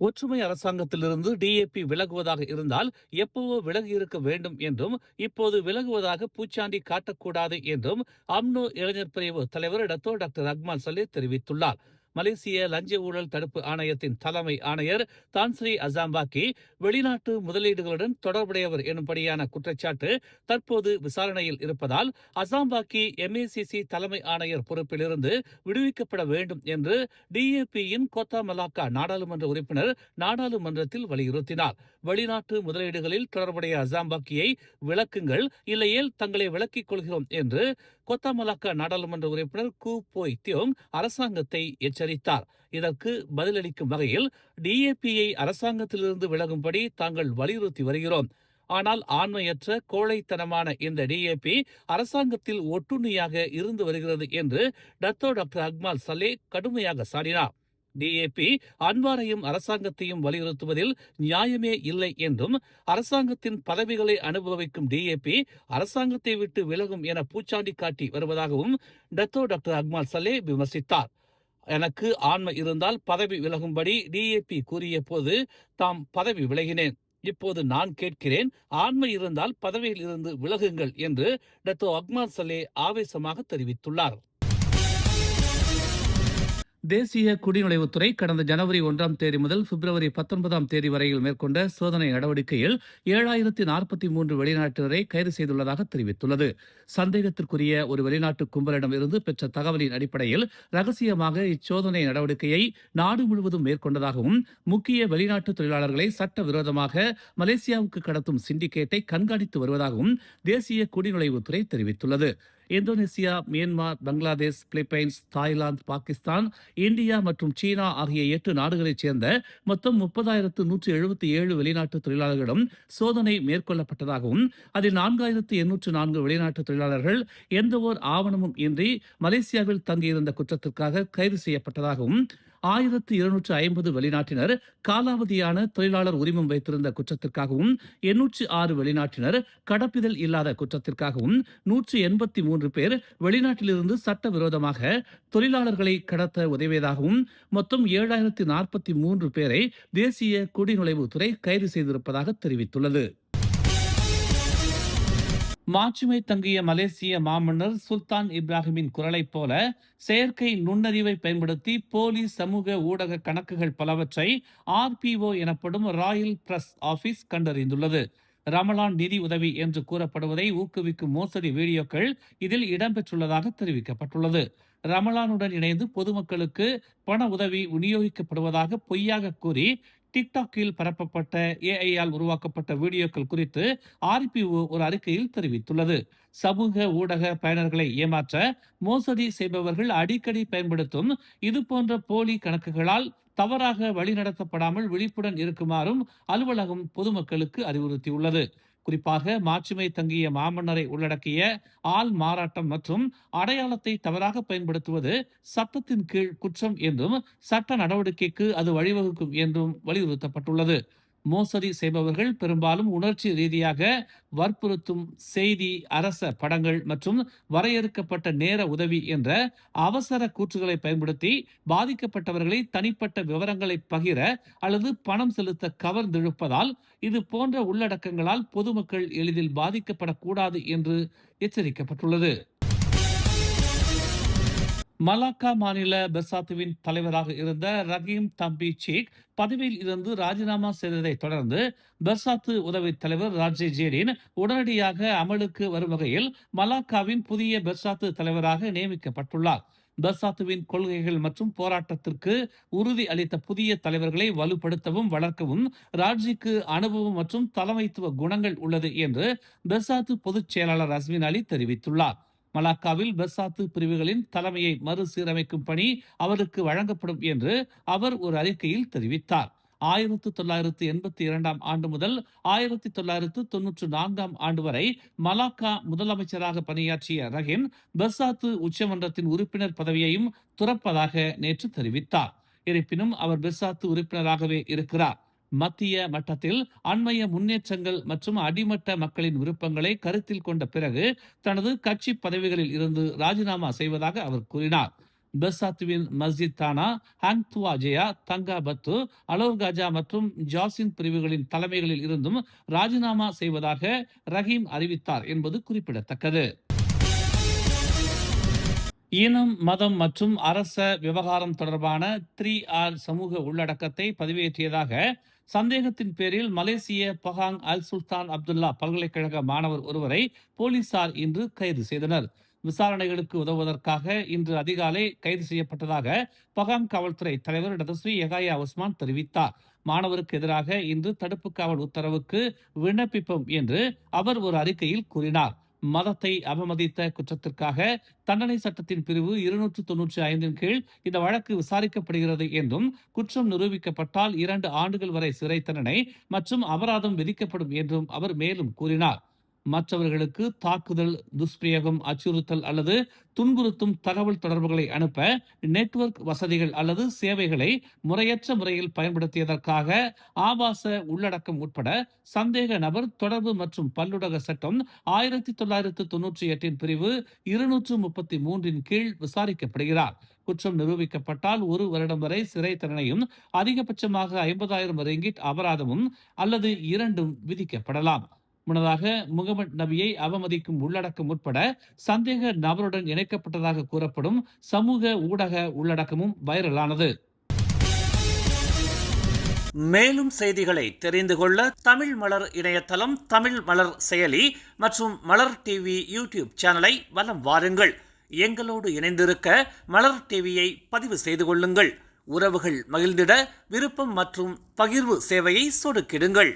ஒற்றுமை அரசாங்கத்திலிருந்து டிஏபி விலகுவதாக இருந்தால் எப்பவோ விலகியிருக்க வேண்டும் என்றும் இப்போது விலகுவதாக பூச்சாண்டி காட்டக்கூடாது என்றும் அம்னோ இளைஞர் பிரிவு தலைவர் டாக்டர் அக்மால் சலே தெரிவித்துள்ளார். மலேசிய லஞ்ச ஊழல் தடுப்பு ஆணையத்தின் தலைமை ஆணையர் தான்ஸ்ரீ அசாம்பாக்கி வெளிநாட்டு முதலீடுகளுடன் தொடர்புடையவர் எனும்படியான குற்றச்சாட்டு தற்போது விசாரணையில் இருப்பதால் அசாம்பாக்கி எம்ஏசிசி தலைமை ஆணையர் பொறுப்பிலிருந்து விடுவிக்கப்பட வேண்டும் என்று டிஏபியின் கோத்தா மலாக்கா நாடாளுமன்ற உறுப்பினர் நாடாளுமன்றத்தில் வலியுறுத்தினார். வெளிநாட்டு முதலீடுகளில் தொடர்புடைய அசாம்பாக்கியை விளக்குங்கள், இல்லையேல் தங்களை விளக்கிக் கொள்கிறோம் என்று கோத்தா மலாக்கா நாடாளுமன்ற உறுப்பினர் கு போய் தியோங் அரசாங்கத்தை எச்சரித்தார். இதற்கு பதிலளிக்கும் வகையில் டிஏபியை அரசாங்கத்திலிருந்து விலகும்படி தாங்கள் வலியுறுத்தி வருகிறோம். ஆனால் ஆண்மையற்ற கோழைத்தனமான இந்த டிஏபி அரசாங்கத்தில் ஒட்டுண்ணியாக இருந்து வருகிறது என்று டாக்டர் அக்மால் சலே கடுமையாக சாடினார். டிஏபி அன்வாரையும் அரசாங்கத்தையும் வலியுறுத்துவதில் நியாயமே இல்லை என்றும் அரசாங்கத்தின் பதவிகளை அனுபவிக்கும் டிஏபி அரசாங்கத்தை விட்டு விலகும் என பூச்சாண்டி காட்டி வருவதாகவும் டாக்டர் அக்மால் சலே விமர்சித்தார். எனக்கு ஆண்மை இருந்தால் பதவி விலகும்படி டிஏபி கூறிய போது தாம் பதவி விலகினேன். இப்போது நான் கேட்கிறேன், ஆண்மை இருந்தால் பதவியில் இருந்து விலகுங்கள் என்று டாக்டர் அக்மால் சலே ஆவேசமாக தெரிவித்துள்ளார். தேசிய குடிநுழைவுத்துறை கடந்த ஜனவரி 1ஆம் தேதி முதல் பிப்ரவரி 19ஆம் தேதி வரையில் மேற்கொண்ட சோதனை நடவடிக்கையில் 7043 வெளிநாட்டினரை கைது செய்துள்ளதாக தெரிவித்துள்ளது. சந்தேகத்திற்குரிய ஒரு வெளிநாட்டு கும்பலிடம் இருந்து பெற்ற தகவலின் அடிப்படையில் ரகசியமாக இச்சோதனை நடவடிக்கையை நாடு முழுவதும் மேற்கொண்டதாகவும் முக்கிய வெளிநாட்டு தொழிலாளர்களை சட்டவிரோதமாக மலேசியாவுக்கு கடத்தும் சிண்டிகேட்டை கண்காணித்து வருவதாகவும் தேசிய குடிநுழைவுத்துறை தெரிவித்துள்ளது. Indonesia, Myanmar, Bangladesh, Philippines, Thailand, Pakistan, India மற்றும் சீனா ஆகிய 8 நாடுகளைச் சேர்ந்த மொத்தம் 30,177 வெளிநாட்டு தொழிலாளர்களிடம் சோதனை மேற்கொள்ளப்பட்டதாகவும் அதில் 4,804 வெளிநாட்டு தொழிலாளர்கள் எந்தவோர் ஆவணமும் இன்றி மலேசியாவில் தங்கியிருந்த குற்றத்திற்காக கைது செய்யப்பட்டதாகவும் 1,250 வெளிநாட்டினர் காலாவதியான தொழிலாளர் உரிமம் வைத்திருந்த குற்றத்திற்காகவும் 806 வெளிநாட்டினர் கடப்பிதழ் இல்லாத குற்றத்திற்காகவும் 183 பேர் வெளிநாட்டிலிருந்து சட்டவிரோதமாக தொழிலாளர்களை கடத்த உதவியதாகவும் மொத்தம் 7,043 பேரை தேசிய குடிநுழைவுத்துறை கைது செய்திருப்பதாக தெரிவித்துள்ளது. மாட்சிமை தங்கிய மலேசிய மாமன்னர் சுல்தான் இப்ராஹிமின் குரலைப் போல செயற்கை நுண்ணறிவை பயன்படுத்தி போலி சமூக ஊடக கணக்குகள் பலவற்றை RPO எனப்படும் ராயல் பிரஸ் ஆபீஸ் கண்டறிந்துள்ளது. ரமலான் நிதி உதவி என்று கூறப்படுவதை ஊக்குவிக்கும் மோசடி வீடியோக்கள் இதில் இடம்பெற்றுள்ளதாக தெரிவிக்கப்பட்டுள்ளது. ரமலானுடன் இணைந்து பொதுமக்களுக்கு பண உதவி விநியோகிக்கப்படுவதாக பொய்யாக கூறி டிக்டாக்கில் பரப்பப்பட்ட AI-ஆல் உருவாக்கப்பட்ட வீடியோக்கள் குறித்து RPO ஒரு அறிக்கையில் தெரிவித்துள்ளது. சமூக ஊடக பயனர்களை ஏமாற்ற மோசடி செய்பவர்கள் அடிக்கடி பயன்படுத்தும் இதுபோன்ற போலி கணக்குகளால் தவறாக வழிநடத்தப்படாமல் விழிப்புடன் இருக்குமாறும் அலுவலகம் பொதுமக்களுக்கு அறிவுறுத்தியுள்ளது. குறிப்பாக மாட்சிமை தங்கிய மாமன்னரை உள்ளடக்கிய ஆள் மாறாட்டம் மற்றும் அடையாளத்தை தவறாக பயன்படுத்துவது சட்டத்தின் கீழ் குற்றம் என்றும் சட்ட நடவடிக்கைக்கு அது வழிவகுக்கும் என்றும் வலியுறுத்தப்பட்டுள்ளது. மோசடி செய்பவர்கள் பெரும்பாலும் உணர்ச்சி ரீதியாக வற்புறுத்தும் செய்தி, அரச படங்கள் மற்றும் வரையறுக்கப்பட்ட நேர உதவி என்ற அவசர கூற்றுகளை பயன்படுத்தி பாதிக்கப்பட்டவர்களை தனிப்பட்ட விவரங்களை பகிர அல்லது பணம் செலுத்த கவர்ந்திழுப்பதால் இது போன்ற உள்ளடக்கங்களால் பொதுமக்கள் எளிதில் பாதிக்கப்படக்கூடாது என்று எச்சரிக்கப்பட்டுள்ளது. மலாக்கா மாநில பெர்சாத்துவின் தலைவராக இருந்த ரஹீம் தம்பி சீக் பதவியில் இருந்து ராஜினாமா செய்ததை தொடர்ந்து பெர்சாத்து உதவி தலைவர் ராஜே ஜேடின் உடனடியாக அமலுக்கு வரும் வகையில் மலாக்காவின் புதிய பெர்சாத்து தலைவராக நியமிக்கப்பட்டுள்ளார். பெர்சாத்துவின் கொள்கைகள் மற்றும் போராட்டத்திற்கு உறுதி அளித்த புதிய தலைவர்களை வலுப்படுத்தவும் வளர்க்கவும் ராஜிக்கு அனுபவம் மற்றும் தலைமைத்துவ குணங்கள் உள்ளது என்று பெர்சாத்து பொதுச் செயலாளர் அஸ்மின் அலி தெரிவித்துள்ளார். மலாக்காவில் பெர்சாத்து பிரிவுகளின் தலைமையை மறுசீரமைக்கும் பணி அவருக்கு வழங்கப்படும் என்று அவர் ஒரு அறிக்கையில் தெரிவித்தார். 1982ஆம் ஆண்டு முதல் 1994ஆம் ஆண்டு வரை மலாக்கா முதலமைச்சராக பணியாற்றிய ரஹீம் பெர்சாத்து உச்சமன்றத்தின் உறுப்பினர் பதவியையும் துறப்பதாக நேற்று தெரிவித்தார். இருப்பினும் அவர் பெர்சாத்து உறுப்பினராகவே இருக்கிறார். மத்திய மட்டத்தில் அண்மைய முன்னேற்றங்கள் மற்றும் அடிமட்ட மக்களின் விருப்பங்களை கருத்தில் கொண்ட பிறகு தனது கட்சி பதவிகளில் இருந்து ராஜினாமா செய்வதாக அவர் கூறினார். பெசாத்துவின் மஸ்ஜித் தானா, ஹாங்துவா ஜெயா, தங்கா பத்து, அலோர் காஜா மற்றும் ஜாசின் பிரிவுகளின் தலைமைகளில் இருந்தும் ராஜினாமா செய்வதாக ரஹீம் அறிவித்தார் என்பது குறிப்பிடத்தக்கது. இனம், மதம் மற்றும் அரச விவகாரம் தொடர்பான 3R சமூக உள்ளடக்கத்தை பதிவேற்றியதாக சந்தேகத்தின் பேரில் மலேசிய பஹாங் அல் சுல்தான் அப்துல்லா பல்கலைக்கழக மாணவர் ஒருவரை போலீசார் இன்று கைது செய்தனர். விசாரணைகளுக்கு உதவுவதற்காக இன்று அதிகாலை கைது செய்யப்பட்டதாக பஹாங் காவல்துறை தலைவர் டதஸ்ரீ யகாயா உஸ்மான் தெரிவித்தார். மாணவருக்கு எதிராக இன்று தடுப்பு காவல் உத்தரவுக்கு விண்ணப்பிப்போம் என்று அவர் ஒரு அறிக்கையில் கூறினார். மதத்தை அவமதித்த குற்றத்திற்காக தண்டனை சட்டத்தின் பிரிவு 295 கீழ் இந்த வழக்கு விசாரிக்கப்படுகிறது என்றும் குற்றம் நிரூபிக்கப்பட்டால் 2 ஆண்டுகள் வரை சிறை தண்டனை மற்றும் அபராதம் விதிக்கப்படும் என்றும் அவர் மேலும் கூறினார். மற்றவர்களுக்கு தாக்குதல், துஷ்பிரயோகம், அச்சுறுத்தல் அல்லது துன்புறுத்தும் தகவல் தொடர்புகளை அனுப்ப நெட்வொர்க் வசதிகள் அல்லது சேவைகளை முறையற்ற முறையில் பயன்படுத்தியதற்காக ஆபாச உள்ளடக்கம் உட்பட சந்தேக நபர் தொடர்பு மற்றும் பல்லுலக சட்டம் 1998 பிரிவு 233 கீழ் விசாரிக்கப்படுகிறார். குற்றம் நிரூபிக்கப்பட்டால் 1 வருடம் வரை சிறை தண்டனையும் அதிகபட்சமாக 50,000 ரிங்கிட் அபராதமும் அல்லது இரண்டும் விதிக்கப்படலாம். முன்னதாக முகமது நபியை அவமதிக்கும் உள்ளடக்கம் உட்பட சந்தேக நபருடன் இணைக்கப்பட்டதாக கூறப்படும் சமூக ஊடக உள்ளடக்கமும் வைரலானது. மேலும் செய்திகளை தெரிந்து கொள்ள தமிழ் மலர் இணையதளம், தமிழ் மலர் செயலி மற்றும் மலர் டிவி யூடியூப் சேனலை வலம் வாருங்கள். எங்களோடு இணைந்திருக்க மலர் டிவியை பதிவு செய்து கொள்ளுங்கள். உறவுகள் மகிழ்ந்திட விருப்பம் மற்றும் பகிர்வு சேவையை சொடுக்கிடுங்கள்.